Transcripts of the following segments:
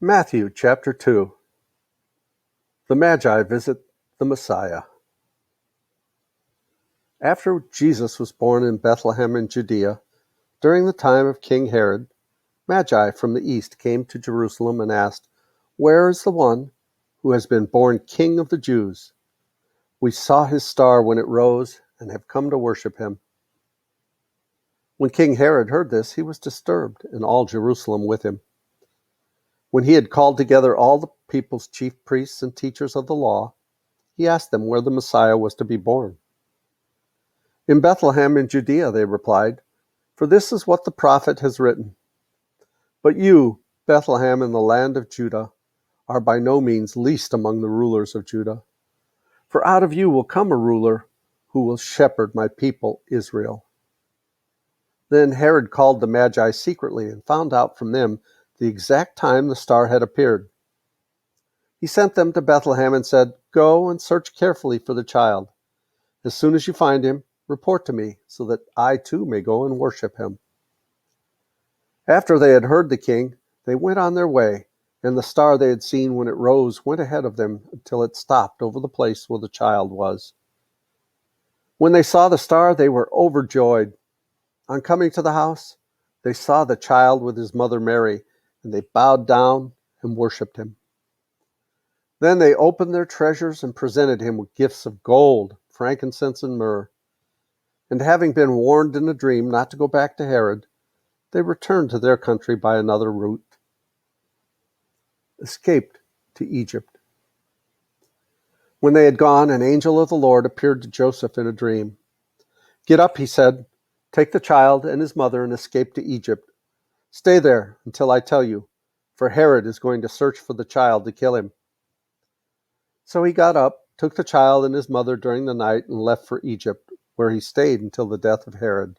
Matthew chapter 2. The Magi visit the Messiah. After Jesus was born in Bethlehem in Judea, during the time of King Herod, Magi from the east came to Jerusalem and asked, "Where is the one who has been born King of the Jews? We saw his star when it rose and have come to worship him." When King Herod heard this, he was disturbed, and all Jerusalem with him. When he had called together all the people's chief priests and teachers of the law, he asked them where the Messiah was to be born. "In Bethlehem in Judea," they replied, "for this is what the prophet has written. But you, Bethlehem in the land of Judah, are by no means least among the rulers of Judah. For out of you will come a ruler who will shepherd my people Israel." Then Herod called the Magi secretly and found out from them the exact time the star had appeared. He sent them to Bethlehem and said, "Go and search carefully for the child. As soon as you find him, report to me, so that I too may go and worship him." After they had heard the king, they went on their way, and the star they had seen when it rose went ahead of them until it stopped over the place where the child was. When they saw the star, they were overjoyed. On coming to the house, they saw the child with his mother Mary, and they bowed down and worshipped him. Then they opened their treasures and presented him with gifts of gold, frankincense, and myrrh. And having been warned in a dream not to go back to Herod, they returned to their country by another route. Escaped to Egypt. When they had gone, an angel of the Lord appeared to Joseph in a dream. "Get up," he said, "take the child and his mother and escape to Egypt. Stay there until I tell you, for Herod is going to search for the child to kill him." So he got up, took the child and his mother during the night, and left for Egypt, where he stayed until the death of Herod.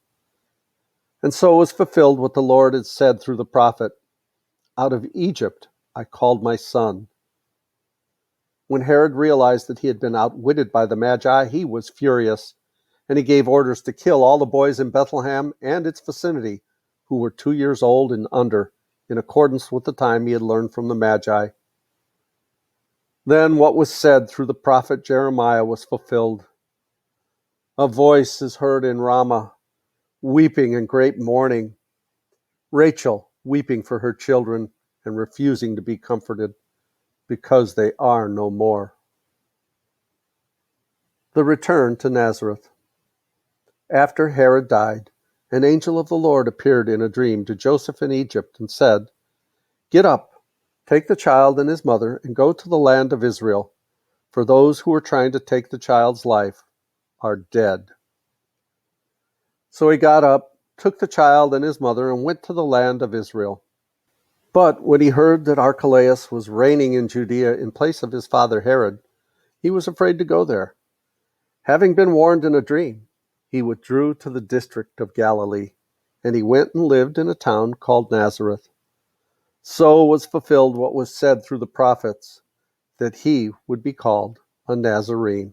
And so was fulfilled what the Lord had said through the prophet, "Out of Egypt I called my son." When Herod realized that he had been outwitted by the Magi, he was furious, and he gave orders to kill all the boys in Bethlehem and its vicinity who were 2 years old and under, in accordance with the time he had learned from the Magi. Then what was said through the prophet Jeremiah was fulfilled. "A voice is heard in Ramah, weeping in great mourning, Rachel weeping for her children and refusing to be comforted, because they are no more." The return to Nazareth. After Herod died, an angel of the Lord appeared in a dream to Joseph in Egypt and said, "Get up, take the child and his mother, and go to the land of Israel, for those who were trying to take the child's life are dead." So he got up, took the child and his mother, and went to the land of Israel. But when he heard that Archelaus was reigning in Judea in place of his father Herod, he was afraid to go there. Having been warned in a dream, he withdrew to the district of Galilee, and he went and lived in a town called Nazareth. So was fulfilled what was said through the prophets, that he would be called a Nazarene.